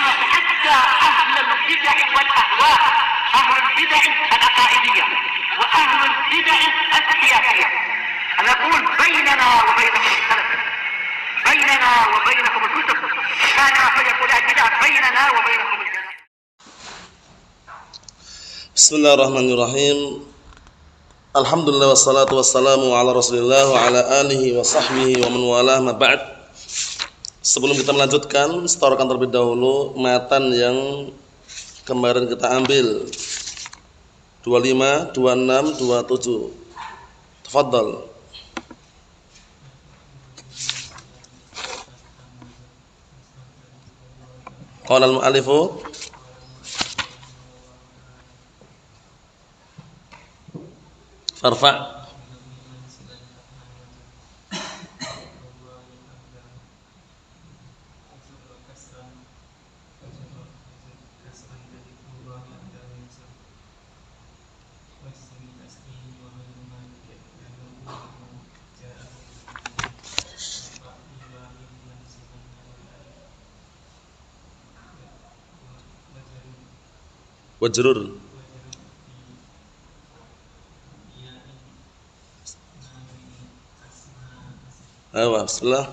حتى أهل البدع والأهواء، أهل البدع العقائدية وأهل البدع السياسية. أنا أقول بيننا وبينكم السلف، بيننا وبينكم الكتب، كان فيقول البدع بيننا وبينكم الجنة. Bismillahirrahmanirrahim. Alhamdulillah wassalatu wassalamu ala Rasulillah wa ala alihi wa sahbihi wa man walah, ma ba'd. Sebelum kita melanjutkan, setorkan terlebih dahulu matan yang kemarin kita ambil 25, 26, 27. Tafadhal. Qala al-mu'allifu farfa' wajrur. Ayo, bismillah.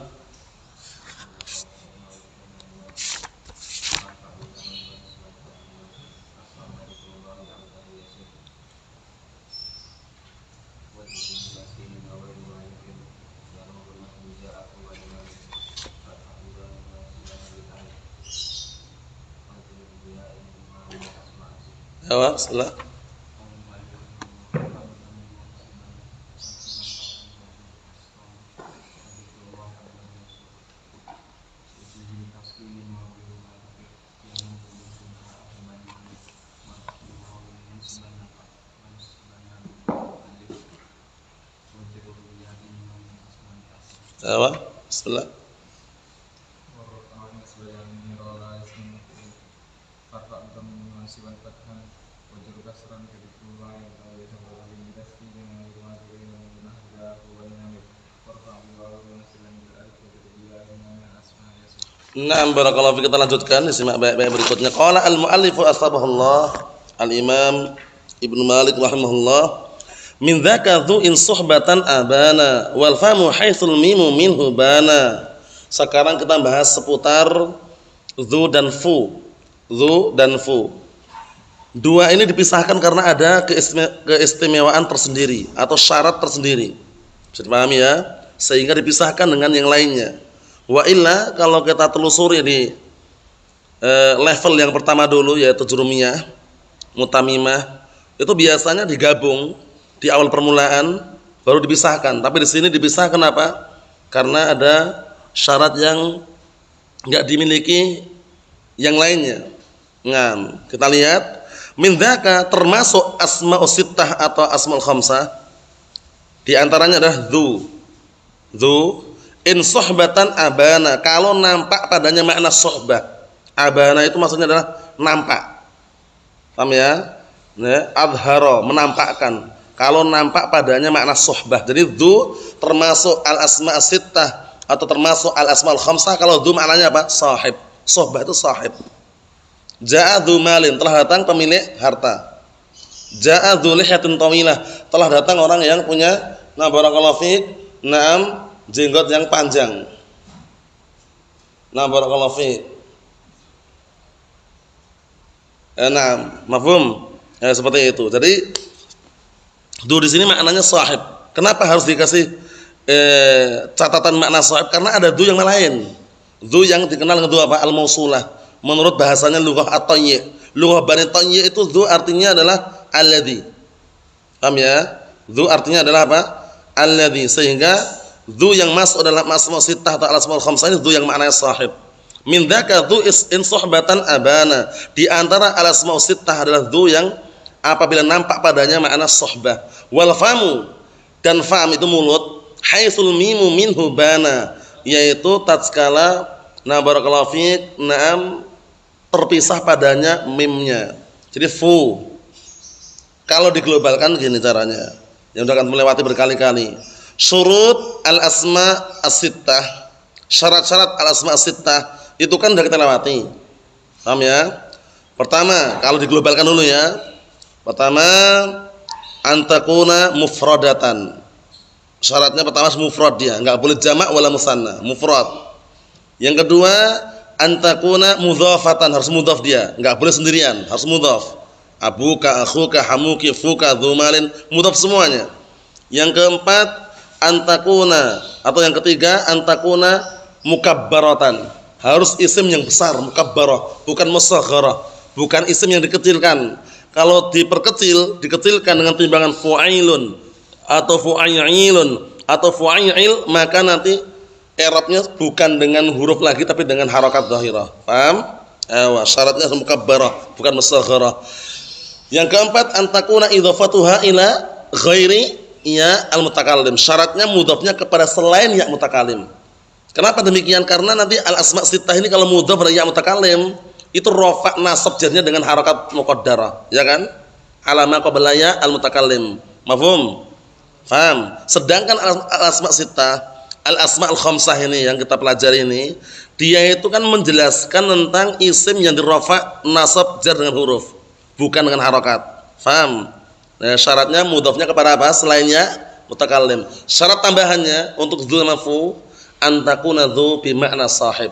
Ayo, bismillah. Ayo, bismillah. Naam, barakallahu fiik. Kita lanjutkan, disimak baik-baik berikutnya. Qala al-mu'allifu asbahullah al-imam Ibnu Malik rahimahullah, min dzaka dzu in suhbatan abana wal famu haitsul mimu minhu bana. Sekarang kita bahas seputar dzu dan fu. Dzu dan fu. Dua ini dipisahkan karena ada keistimewaan tersendiri atau syarat tersendiri. Bisa dipahami ya? Sehingga dipisahkan dengan yang lainnya. Wa illa, kalau kita telusuri di level yang pertama dulu, yaitu jurumiyah, mutamimah, itu biasanya digabung di awal permulaan baru dipisahkan. Tapi di sini dipisahkan apa? Karena ada syarat yang enggak dimiliki yang lainnya. Ngam, kita lihat, min dzaka termasuk asma'us sittah atau asmaul khamsah. Di antaranya adalah dzu. Dzu in suhbatan abana, kalau nampak padanya makna suhbah. Abana itu maksudnya adalah nampak. Paham ya? Adhara, menampakkan. Kalau nampak padanya makna suhbah. Jadi dzu termasuk al-asma' as-sittah atau termasuk al-asma'ul khamsah. Kalau dzu maknanya apa? Sahib. Suhbah itu sahib. Ja'a dzu malin, telah datang pemilik harta. Ja'a dzu lihatin tawilah, telah datang orang yang punya, na barakallahu fiik, na'am, jenggot yang panjang. Nah, barakallahu fiik. Nah, mafhum? Ya, seperti itu. Jadi dzu di sini maknanya sahib. Kenapa harus dikasih catatan makna sahib? Karena ada dzu yang lain. Dzu yang dikenal dengan dzu apa? Al-mausulah. Menurut bahasanya lughah at-Tayyi. Lughah Bani Tayyi itu dzu artinya adalah alladzi. Paham ya? Dzu artinya adalah apa? Alladzi. Sehingga dzu yang masuk dalam asma sittah atau al-asmaul khamsah ini dzu yang maknanya sahib. Min dzaka dzu in suhbatan abana. Di antara al-asmaul sittah adalah dzu yang apabila nampak padanya makna suhbah. Wal famu, dan fam itu mulut, haitsul mimu minhu bana, yaitu tatkala, na barakallahu fiik, na'am, terpisah padanya mimnya. Jadi fu. Kalau diglobalkan gini caranya. Yang sudah akan melewati berkali-kali. Syurut al-asma as-sittah, syarat-syarat al-asma as-sittah itu kan sudah kita lewati. Paham ya? Pertama, kalau diglobalkan dulu ya. Pertama, antakuna mufradatan. Syaratnya pertama mufrad dia, enggak boleh jamak wala musanna, mufrad. Yang kedua, antakuna mudhafatan, harus mudhaf dia, enggak boleh sendirian, harus mudhaf. Abuka, akhuka, hamuki, fuka, dzumalin, mudhaf semuanya. Yang keempat, antakuna atau yang ketiga, antakuna mukabbaratan. Harus isim yang besar, mukabbarah, bukan musagharah, bukan isim yang dikecilkan. Kalau diperkecil, dikecilkan dengan timbangan fu'ailun atau fu'ailun atau fu'ail, maka nanti i'rabnya bukan dengan huruf lagi tapi dengan harakat dhahirah. Paham? Syaratnya mukabbarah, bukan musagharah. Yang keempat, antakuna idhafatuha ila ghairi ya al-mutakallim. Syaratnya mudhafnya kepada selain ya mutakallim. Kenapa demikian? Karena nanti al-asma' sittah ini kalau mudhaf pada ya mutakallim itu rafa' nasab jarnya dengan harakat muqaddarah, ya kan? Alama qabla ya al-mutakallim. Mafhum? Paham? Sedangkan al-asma' sittah, al-asma' al-khamsah ini yang kita pelajari ini, dia itu kan menjelaskan tentang isim yang dirafa' nasab jar dengan huruf, bukan dengan harakat. Paham? Nah, syaratnya mudhafnya kepada apa? Selainnya mutakallim. Syarat tambahannya untuk dzul mafu antakuna dzu bi makna sahib.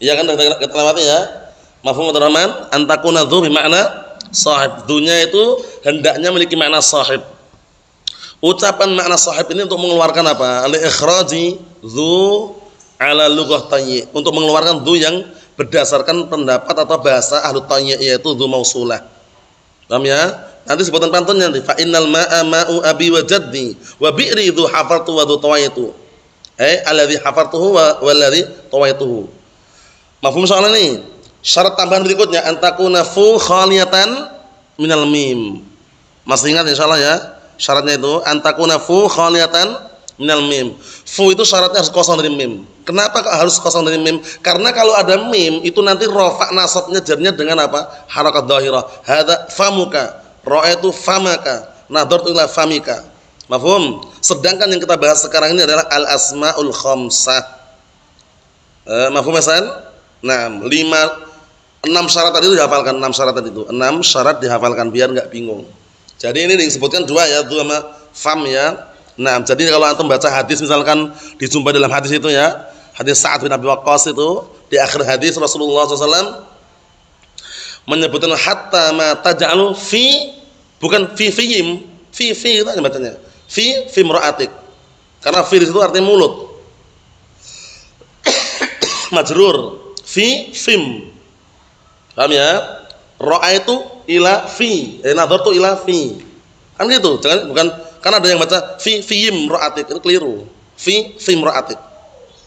Iya kan kita lewati ya? Mafhum Abdurrahman? Antakuna dzu bi makna sahib. Dzunya itu hendaknya memiliki makna sahib. Ucapan makna sahib ini untuk mengeluarkan apa? Al-ikhraji dzu ala lughah tayyi, untuk mengeluarkan dzu yang berdasarkan pendapat atau bahasa ahlu tayyi, yaitu dzu mausulah. Paham ya? Nanti sebutan pantunnya nanti fa innal ma'a ma'u abi wa jaddi wa bi'ri dzu hafartu wa dzu tawaitu. Alladzi hafartuhu walladzi tawaituhu. Mafhum soal ini? Syarat tambahan berikutnya antakuna fu khaliyatan minal mim. Masih ingat insyaallah ya? Syaratnya itu antakuna fu khaliyatan minal mim. Fu itu syaratnya harus kosong dari mim. Kenapa harus kosong dari mim? Karena kalau ada mim itu nanti rafa' nasabnya jarnya dengan apa? Harakat dhahirah. Hadza famuka, ra'aitu famaka, nadartu ila famika. Mafhum? Sedangkan yang kita bahas sekarang ini adalah al-asmaul khamsah. Mafhum Hasan? Nah, 6 syarat tadi itu dihafalkan, 6 syarat tadi itu. 6 syarat dihafalkan biar enggak bingung. Jadi ini disebutkan dua ya, dua sama fam ya. Nah, jadi kalau antum baca hadis misalkan dijumpai dalam hadis itu ya, hadis Sa'ad bin Abi Waqqas itu di akhir hadis Rasulullah SAW menyebutkan hatta ma taj'alu fi, bukan fi fiyim, fi itu bacanya. Fi imra'atik. Karena fi itu artinya mulut. Majrur fi fim. Paham ya? Ra'aitu ila fi, nadartu ila fi. Kan gitu, jangan bukan kan ada yang baca fi imra'atik, itu keliru. Fi imra'atik.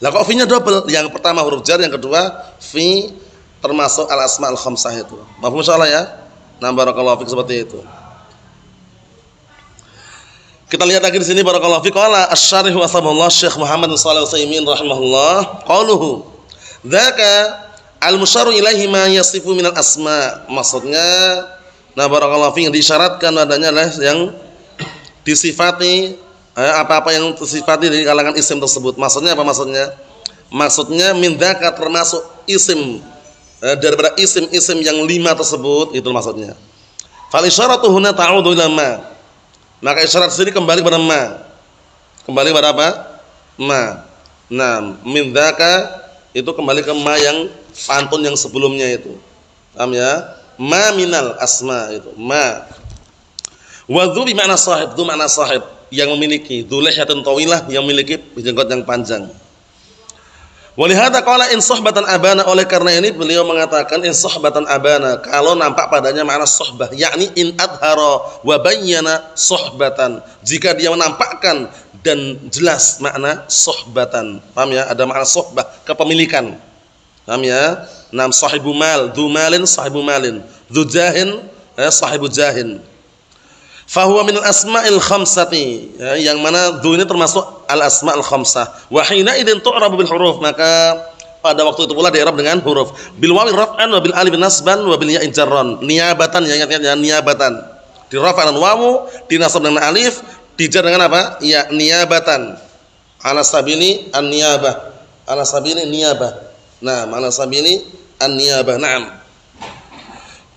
Lah kok fi-nya double? Yang pertama huruf jar, yang kedua fi, termasuk al-asma al-khamsah itu. Mafhum insyaallah ya? Nah, barakallahu fik, seperti itu. Kita lihat lagi di sini barakallahu fik, qala asy-syarih wa sabullah Syekh Muhammad bin Shalih Al-Utsaimin rahimahullah, qauluhu dzaka al-musyaru ilaihi ma yasifu minal asma. Maksudnya, nah barakallahu fik, yang disyaratkan adanya adalah yang disifati apa-apa yang tersifati dari kalangan isim tersebut. Maksudnya apa maksudnya? Maksudnya min dzaka, termasuk isim daripada isim-isim yang 5 tersebut, itu maksudnya. Fal isyaratu huna ta'udu ila ma. Maka isyarat sini kembali kepada ma. Kembali kepada apa? Ma. Nah, min dzaka itu kembali ke ma yang pantun yang sebelumnya itu. Paham ya? Ma minal asma itu, ma. Wa dzu bi makna sahib, dzu makna sahib, yang memiliki, dzulihatan tawilah, yang memiliki jenggot yang panjang. Walihada qala in suhbatan abana, oleh karena ini beliau mengatakan in suhbatan abana, kalau nampak padanya makna suhbah, yakni in adhara wa bayyana suhbatan, jika dia menampakkan dan jelas makna suhbatan. Paham ya? Ada makna suhbah, kepemilikan. Paham ya? Nam sahibu mal, dzu malin sahibu malin, dzu jahin sahibu jahin. Fahuwa minal asma'il khamsati, ya, yang mana dzu ini termasuk al-asma'il khamsah. Wa hina idzin tu'rabu bil huruf, maka pada waktu itu pula di i'rab dengan huruf. Bil wawi raf'an wa bil alif nasban wa bil ya'i jarran. Niyabatan, ya, ingat ya, niyabatan. Di raf'an wawu, dinasab dengan alif, dijar dengan apa? Ya, niyabatan. Ala sabili an-niyabah. Ala sabili niyabah. Nah, ala sabili an-niyabah. Naam.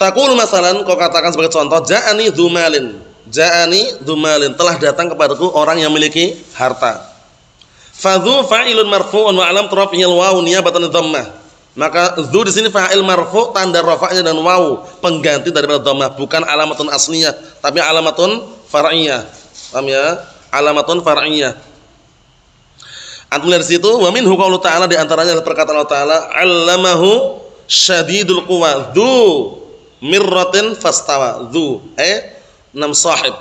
Taqulu masalan, kau katakan sebagai contoh, ja'ani dzumalin. Ja'ani dzumalin, telah datang kepadaku orang yang memiliki harta. Fadzu fa'ilun marfu'un wa alam rafi'il wawu niyabatan dhammah. Maka dzu di sini fa'il marfu', tanda rafa'nya dan wawu, pengganti daripada dhammah, bukan alamatun asliyah, tapi alamatun far'iyah. Paham ya? Alamatun far'iyah. Antum lihat di situ, wa minhu qaulu ta'ala, di antaranya adalah perkataan Allah Ta'ala, 'allamahu syadidul quwa dzu mirratin fastawa. Dzu nam sahib.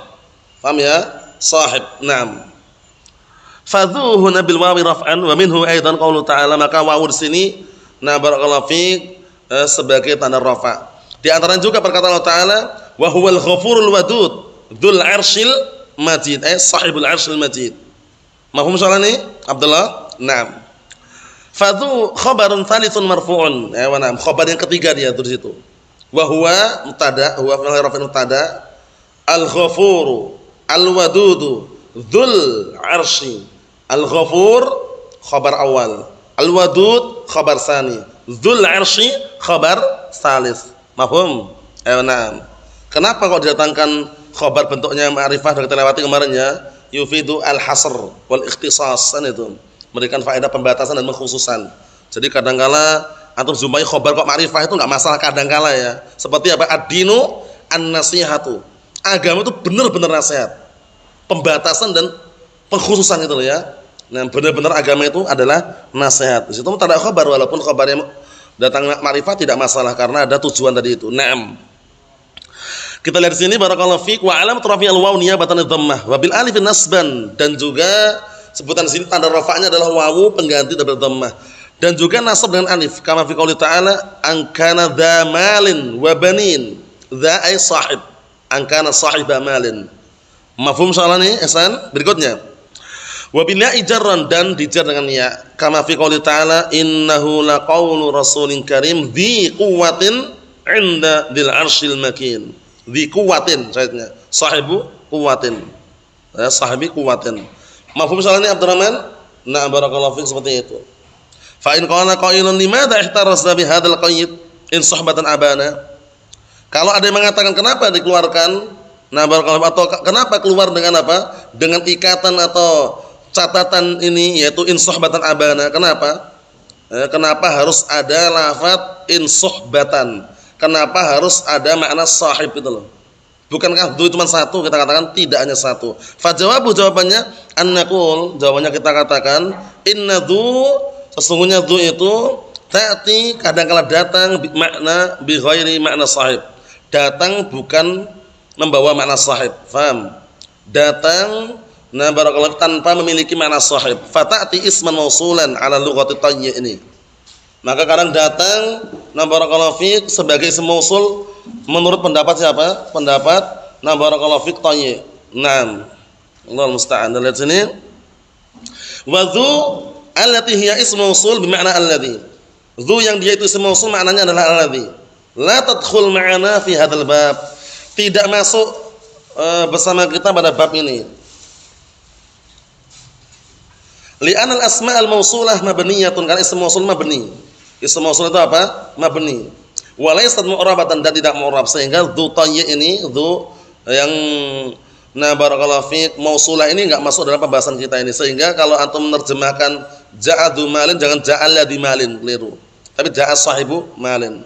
Paham ya? Sahib. Naam. Fadzu huna bil wawi raf'an wa minhu aidan qaulu ta'ala, maka wawu di sini na barakallahu fiik sebagai tanda rafa'. Di antaranya juga perkataan Allah Ta'ala, wa huwal ghafurul wadud dzul 'arsyil majid, sahibul 'arsyil majid. Mafhum soal ini Abdullah? Naam. Fadzu khabarun tsalitsun marfu'un. Wa naam, khabar yang ketiga dia di situ. Wa huwa mubtada, huwa fi'il raf'in mubtada, al-ghafuru al-wadudu dzul 'arsy. Al-ghafur khabar awal, al-wadud khabar tsani, dzul 'arsy khabar tsalits. Mafhum? Naam. Kenapa kok didatangkan khabar bentuknya ma'rifah, sudah kita lewati kemarin ya? Yufidu al-hasr wal ikhtisas, itu memberikan faedah pembatasan dan pengkhususan. Jadi kadangkala antum jumpai khabar kok ma'rifah itu enggak masalah kadangkala ya. Seperti apa? Ad-dinu an-nasihatu. Agama itu benar-benar nasihat. Pembatasan dan pengkhususan itu loh ya. Nah, benar-benar agama itu adalah nasihat. Di situ tak ada khabar, walaupun khabar yang datang ma'rifah tidak masalah karena ada tujuan tadi itu. Naam. Kita lihat di sini barakallahu fiik, wa alam rafi'il wawu niyabatan dhammah wa bil alif nasban, dan juga sebutan di sini tanda rafa'nya adalah wawu pengganti dari dhammah, dan juga nasab dengan alif kama fi qouli ta'ala an kana dza malin wa banin. Dza ay sahib, an kana sahiba malin. Mafhum soalan ini Ihsan? Berikutnya wa bil ya'i jarran, dan dijar dengan ya kama fi qouli ta'ala innahu laqaulu rasulin karim dzi quwwatin 'inda dzil 'arsyil makin. Dzi quwwatin, sayatnya sahibu quwwatin, sahibi quwwatin. Mafhum soal ini Abdurrahman? Nah, barakallahu fiik, seperti itu. Fa in qala qailun limadha ihtarasa bi hadzal qayd in suhbatan abana. Kalau ada yang mengatakan kenapa dikeluarkan, nah barakallahu, atau kenapa keluar dengan apa? Dengan ikatan atau catatan ini, yaitu in suhbatan abana. Kenapa? Kenapa harus ada lafaz in suhbatan? Kenapa harus ada makna sahib itu loh? Bukankah dzu cuma satu? Kita katakan tidak hanya satu. Fajawabu, jawabannya annaqul, jawabannya kita katakan inna dzu, sesungguhnya dzu itu ta'ti kadang-kala datang makna bi ghairi makna sahib. Datang bukan membawa makna sahib. Faham? Datang nah barakallahu tanpa memiliki makna sahib. Fata'ti isman mausulan ala lughati tayyi ini. Maka kadang datang na barakallahu fiik sebagai ism mausul menurut pendapat siapa? Pendapat na barakallahu fiik tayyi. Naam. Allahu musta'an. Lihat sini. Wa dzu allati hiya ism mausul bermakna alladzi. Dzu yang dia itu ism mausul maknanya adalah alladzi. La tadkhul ma'ana fi hadzal bab. Tidak masuk bersama kita pada bab ini. Li'anna al-asma' al-mausulah mabniyatun, karena ism mausul mabni. Ism mausul itu apa? Mabni. Wa laysat mu'rabatan, dan tidak mu'rab, sehingga dzu tayyi ini, dzu yang na barakallahu fiik mausulah ini enggak masuk dalam pembahasan kita ini. Sehingga kalau antum menerjemahkan ja'a dzu malin, jangan ja'al ladzi malin, keliru. Tapi ja'a sahibu malin.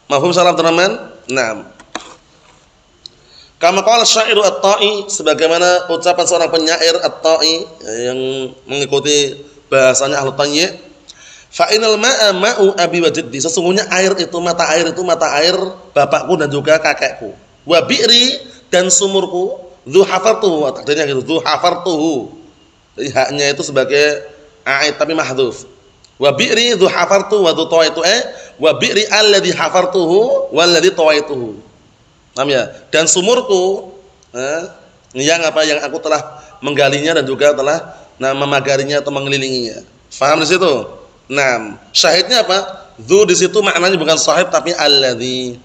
Mafhum salam teman-teman? Naam. Kama qala syairu at-ta'i, sebagaimana ucapan seorang penyair at-ta'i yang mengikuti bahasanya ahlu tayyi, fa inal ma'a ma'u abi wa jaddi, sesungguhnya air itu mata air bapakku dan juga kakekku. Wa bi'ri, dan sumurku, dzu hafartuhu, takdirnya gitu, dzu hafartuhu. Jadi haknya itu sebagai a'id tapi mahdhuf. Wa bi'ri dzu hafartu wa dzu tawaitu, wa bi'ri alladzi hafartuhu walladzi tawaituhu. Paham ya? Dan sumurku yang apa, yang aku telah menggalinya dan juga telah memagarinya atau mengelilinginya. Paham di situ? Nah, syahidnya apa? Dzu di situ maknanya bukan sahib tapi alladzi.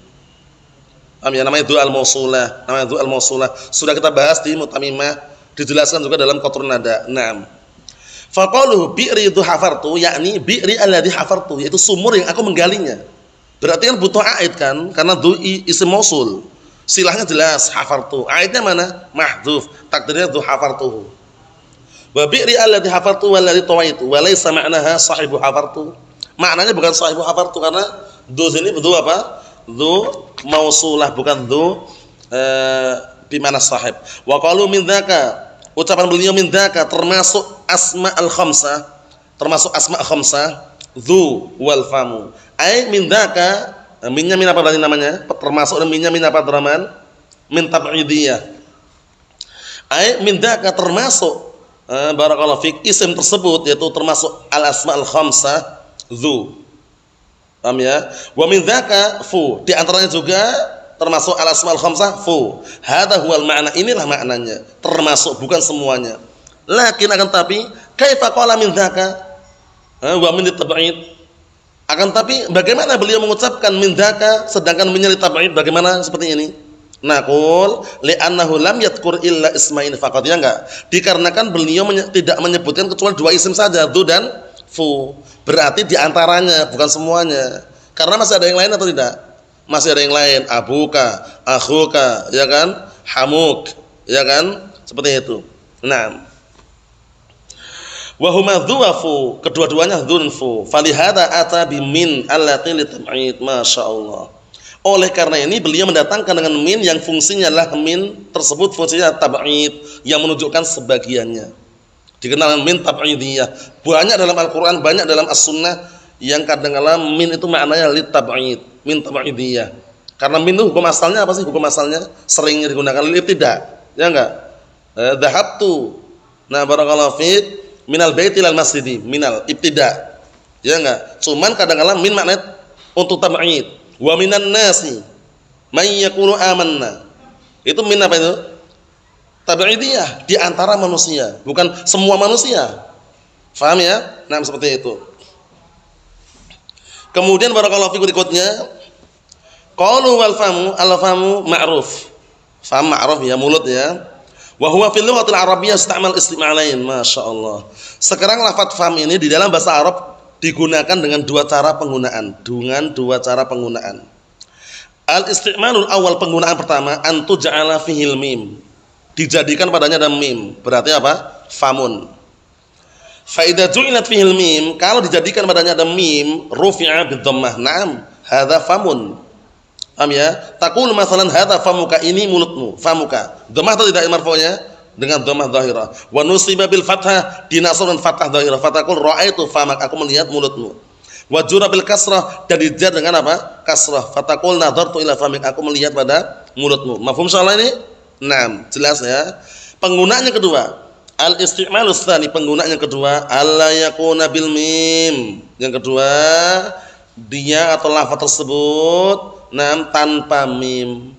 Paham ya? Namanya dzu al-mausulah, namanya dzu al-mausulah. Sudah kita bahas di Mutamimah, dijelaskan juga dalam Qatrun Nada. Naam. Fa qauluhu bi'ri dzu hafartu, yakni bi'ri alladzi hafartu, yaitu sumur yang aku menggalinya. Berarti kan butuh aid kan? Karena dhu isim mausul. Silahnya jelas hafartu. Aidnya mana? Mahdzuf. Takdirnya dhu hafartuhu. Wa bi'ri allati hafartu walladhi tawaitu wa laysa ma'naha sahibu hafartu. Maknanya bukan sahibu hafartu karena dhu ini dhu apa? Dhu mausulah bukan dhu bi mana sahib. Wa qalu min dzaka. Ucapan beliau min dzaka termasuk asma al-khamsah. Termasuk asma khamsah. Dhu wal famu. Ai min dzaka, minnya min apa berarti namanya? Termasuk minnya min apa Abdurrahman? Min tab'idiyah. Ai min dzaka termasuk barakallahu fik isim tersebut yaitu termasuk al asma al khamsah dzu. Paham ya? Wa min dzaka fu, di antaranya juga termasuk al asma al khamsah fu. Hadza huwal ma'na, inilah maknanya. Termasuk bukan semuanya. Lakin akan tapi kaifa qala min dzaka wa min tab'id. Akan tapi bagaimana beliau mengucapkan min dzaka sedangkan minnya tab'id, bagaimana seperti ini? Naqul li'annahu lam yadhkur illa ismain faqat, ya enggak? Dikarenakan beliau tidak menyebutkan kecuali dua isim saja, dzu dan fu. Berarti di antaranya bukan semuanya. Karena masih ada yang lain atau tidak? Masih ada yang lain, abuka, akhuka, ya kan? Hamuk, ya kan? Seperti itu. Nah, wa huma dzu wa fu, kedua-duanya dzu dan fu. Falihada ata bi min allati litab'id, masyaallah. Oleh karena ini beliau mendatangkan dengan min yang fungsinya adalah min tersebut fungsinya tab'id yang menunjukkan sebagiannya. Dikenal min tab'idiyah. Banyak dalam Al-Qur'an, banyak dalam As-Sunnah yang kadang-kala min itu maknanya litab'id, min tab'idiyah. Karena min itu hukum asalnya apa sih? Hukum asalnya sering digunakan lil ibtida, ya enggak? Dhahabtu. Nah, barakallahu fiik, minal baiti ilal masjidi, minal ibtida. Ya enggak? Cuman kadang-kala min maknanya untuk tab'id. Wa minan nasi may yaqulu amanna. Itu min apa itu? Tab'idiyah, di antara manusia, bukan semua manusia. Faham ya? Nah, seperti itu. Kemudian barakallahu fiik berikutnya, qalu wal famu, al famu ma'ruf. Faham ma'ruf ya, mulut ya. Wa huwa fil lughatil arabiyyah isti'mal istimalain, masyaallah. Sekarang lafaz fam ini di dalam bahasa Arab digunakan dengan dua cara penggunaan, Al-isti'malul awal, penggunaan pertama, antu ja'ala fihil mim. Dijadikan padanya ada mim. Berarti apa? Famun. Fa idza ju'ilat fihil mim, kalau dijadikan padanya ada mim, rufi'a bidhammah. Naam, hadza famun. Paham ya? Taqul masalan hadza famuka, ini mulutmu, famuka. Dhammah atau tidak marfu'nya? Dengan dhammah zahirah. Wa nusiba bil fathah, dinasab dengan fathah zahirah. Fataqul ra'aitu famak, aku melihat mulutmu. Wa jura bil kasrah, dan dijar dengan apa? Kasrah. Fataqul nadartu ila famik, aku melihat pada mulutmu. Mafhum insyaallah ini? Naam, jelas ya. Penggunaannya kedua, al-isti'malus tsani, penggunaannya kedua, alla yakuna bil mim. Yang kedua, dia atau lafaz tersebut tanpa mim.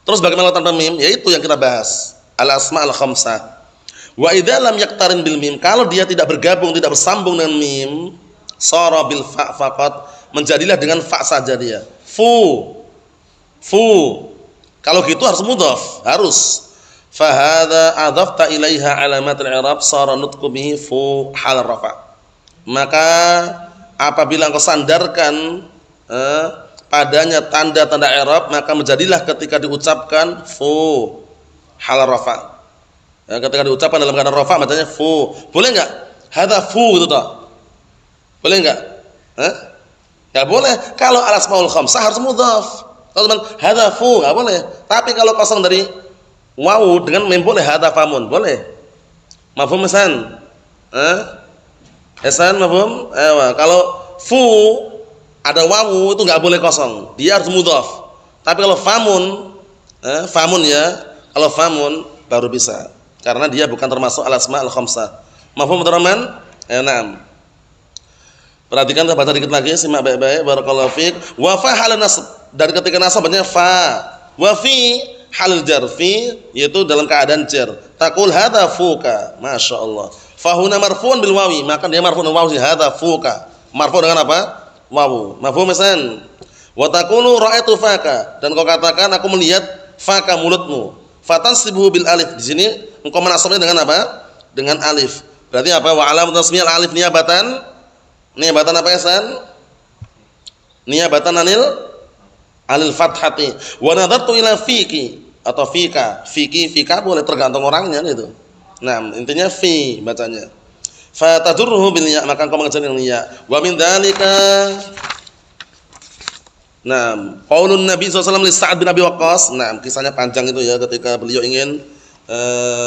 Terus bagaimana tanpa mim? Yaitu yang kita bahas, al-asma al-khamsah. Wa idza lam yaqtarin bil mim, kalau dia tidak bergabung, tidak bersambung dengan mim, shara bil fa faqat, menjadilah dengan fa saja dia. Fu. Kalau gitu harus mudhaf, harus. Fa hadza adafta ilaiha alamat al-i'rab shara nutqu bihi fu hal rafa. Maka apabila engkau sandarkan padanya tanda-tanda i'rab, maka menjadilah ketika diucapkan fu hal rafa. Ya, ketika diucapkan dalam keadaan rafa bacanya fu. Boleh enggak? Hadza fu gitu toh. Boleh enggak? Ya boleh. Kalau al-asmaul khamsah harus mudhaf. Kalau teman hadza fu enggak boleh. Tapi kalau kosong dari wawu dengan mim boleh, hadza famun, boleh. Mafhum Hasan? Hasan mafhum? Kalau fu ada wawu itu enggak boleh kosong. Dia harus mudhaf. Tapi kalau famun, famun ya. Kalau famun baru bisa. Karena dia bukan termasuk al-asma al-khamsah. Mafhum Abdurrahman? Naam. Perhatikan, baca dikit lagi, simak baik-baik. Barakallahu fiik. Wa fa hal nasb, dari ketika nasabnya fa. Wa fi hal jar, fi yaitu dalam keadaan jar. Taqul hadza fuka, masyaallah. Fa huna marfu'un bil wawi, maka dia marfu' dengan wawu, hadza fuka. Marfu' dengan apa? Wawu. Mafhum Hasan? Wa taqulu ra'aitu faka, dan kau katakan aku melihat faka, mulutmu. Fatansibuhu bil alif, di sini engkau menasabnya dengan apa? Dengan alif. Berarti apa? Wa alamat tasmiyah alif niyabatan. Niyabatan apa ya, San? niyabatan anil fathati. Wa nadartu ila fiki atau fika. Fika boleh tergantung orangnya itu. Nah, intinya fi bacanya. Fa tadurruhu bil ya, maka engkau mengejar dengan ya. Wa min dzalika qaulun Nabi SAW li Sa'ad bin Abi Waqqas. Kisahnya panjang itu ya, ketika beliau ingin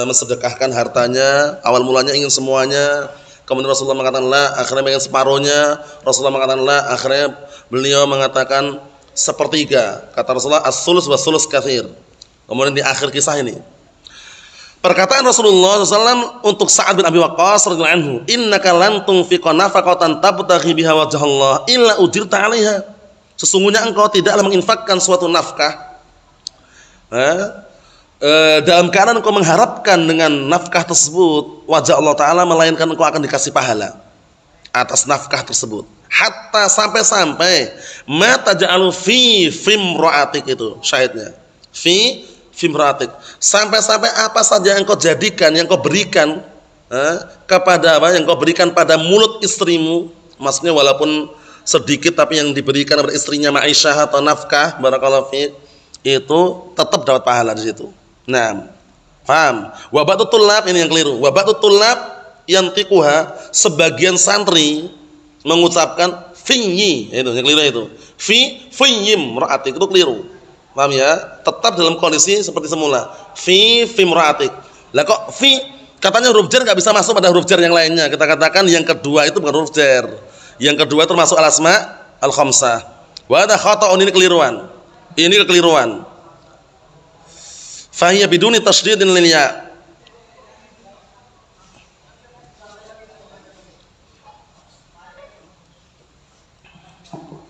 mensedekahkan hartanya, awal mulanya ingin semuanya, kemudian Rasulullah mengatakan la, akhirnya ingin separuhnya, Rasulullah mengatakan la, akhirnya beliau mengatakan sepertiga. Kata Rasulullah as-sulus wa sulus katsir. Kemudian di akhir kisah ini perkataan Rasulullah SAW untuk Sa'ad bin Abi Waqqas radhiyallahu anhu, innaka lan tunfiqa nafaqatan tabtaghi biha wajhallah illa ujirta 'alaiha. Sesungguhnya engkau tidaklah menginfakkan suatu nafkah dalam keadaan engkau mengharapkan dengan nafkah tersebut wajah Allah Ta'ala, melainkan engkau akan dikasih pahala atas nafkah tersebut. Hatta sampai-sampai ma taj'alu fi fimra'atik, itu syahidnya. Fi fimra'atik. Sampai-sampai apa saja yang kau jadikan, yang kau berikan kepada apa? Yang kau berikan pada mulut istrimu. Maksudnya walaupun sedikit tapi yang diberikan kepada istrinya ma'isyah atau nafkah, barakallahu fiik, itu tetap dapat pahala di situ. Nah, paham? Wa ba'du tullab, ini yang keliru. Wa ba'du tullab yantiquha, sebagian santri mengucapkan fiyi, itu yang keliru itu. Fiyim ra'atik, itu keliru. Paham ya? Tetap dalam kondisi seperti semula. Fim ra'atik. Lah kok fi katanya huruf jar enggak bisa masuk pada huruf jar yang lainnya. Kita katakan yang kedua itu bukan huruf jar. Yang kedua termasuk al-asma al-khamsah. Wa hadha khata'un, ini keliruan. Ini kekeliruan. Fa hiya biduni tasydidin lil ya.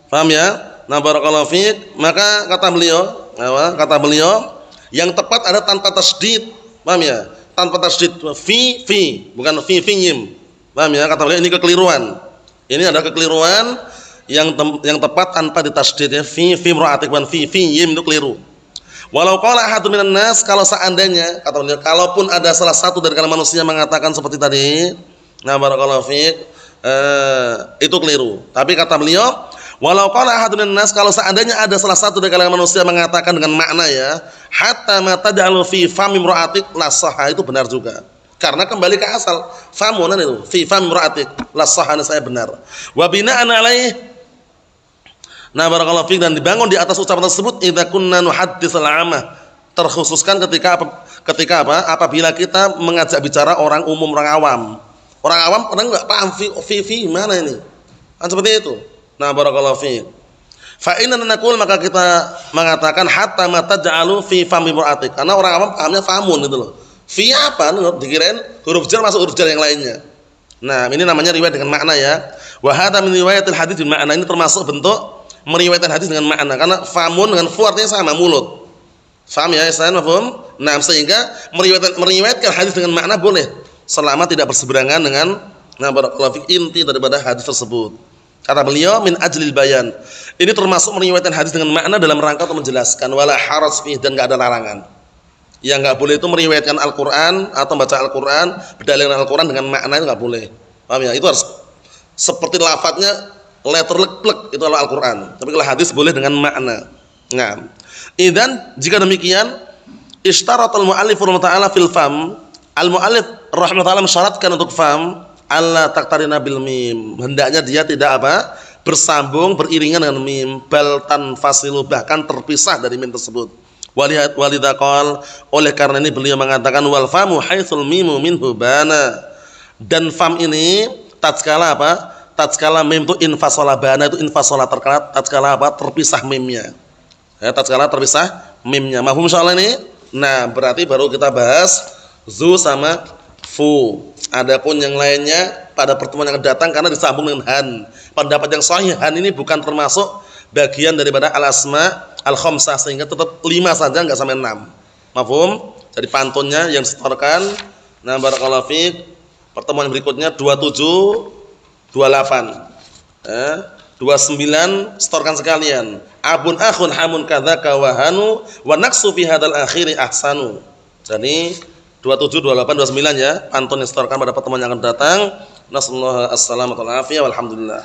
Paham ya? Nah, barakallahu fiik. Maka kata beliau, yang tepat ada tanpa tasydid. Paham ya? Tanpa tasydid, fi, bukan fi-yim. Paham ya? Kata beliau ini kekeliruan. Ini ada kekeliruan, yang tepat tanpa ditasydid ya, fi imra'atik wa fi yim, itu keliru. Walau qala ahadun minan nas, kalau seandainya kata beliau, kalaupun ada salah satu dari kalangan manusia mengatakan seperti tadi, nah barakallahu fiik, itu keliru. Tapi kata beliau, walau qala ahadun minan nas, kalau seandainya ada salah satu dari kalangan manusia mengatakan dengan makna ya, hatta ma tad'alu fi fami imra'atik la sahha, itu benar juga. Karena kembali ke asal, famunan itu, fi fam imra'atik, la sahana, saya benar. Wa bina'an alaih, nah barakallahu fiik, dan dibangun di atas ucapan tersebut, idza kunna nuhadditsul 'amah, terkhususkan ketika apa? Apabila kita mengajak bicara orang umum, orang awam. Orang awam kadang enggak paham fi mana ini. Kan seperti itu. Nah barakallahu fiik. Fa inna naqul, maka kita mengatakan hatta ma taj'alu fi fam imra'atik. Karena orang awam pahamnya famun gitu loh. Fi apa? Dikirain huruf jar masuk huruf jar yang lainnya. Nah, ini namanya riwayat dengan makna ya. Wa hadza min riwayatil hadits bil makna. Ini termasuk bentuk meriwayatkan hadis dengan makna, karena famun dengan fu artinya sama, mulut. Faham ya, Ustaz? Mafhum? Nah, sehingga meriwayatkan hadis dengan makna boleh selama tidak berseberangan dengan barakallahu fik, inti daripada hadis tersebut. Kata beliau min ajlil bayan. Ini termasuk meriwayatkan hadis dengan makna dalam rangka untuk menjelaskan, wala haraj fi, dan enggak ada larangan. Yang enggak boleh itu meriwayatkan Al-Qur'an atau baca Al-Qur'an, berdalilkan Al-Qur'an dengan makna, itu enggak boleh. Paham ya? Itu harus seperti lafadznya letter lek itu Al-Qur'an. Tapi kalau hadis boleh dengan makna. Nah, idzan jika demikian ishtaratal muallif rahimahullah fil fam, al-muallif rahimahullah mensyaratkan untuk fam alla taqtarina bil mim. Hendaknya dia tidak apa? Bersambung, beriringan dengan mim, bal tanfasilu, bahkan terpisah dari mim tersebut. Walidha qala, oleh karena ini beliau mengatakan wal famu haitsul mimu minhu bana. Dan fam ini tatkala apa? Tatkala mim itu infasola, bana itu infasola, tatkala apa? Terpisah mimnya. Ya, tatkala terpisah mimnya. Mafhum insyaallah ini? Nah, berarti baru kita bahas zu sama fu. Adapun yang lainnya pada pertemuan yang akan datang karena disambung dengan han. Pendapat yang sahih, han ini bukan termasuk bagian daripada al-asma al-khamsah, sehingga tetap 5 saja, enggak sampai 6. Mafhum? Jadi pantunnya yang disetorkan, nah barakallahu fiik, pertemuan berikutnya 27 28. 29 setorkan sekalian. Abun akhun hamun kadzaka wa hanu wa naqsu fi hadzal akhiri ahsanu. Jadi 27, 28, 29 ya, pantun yang setorkan pada pertemuan yang akan datang. Nasallahu as-salamata wal afiyah walhamdulillah.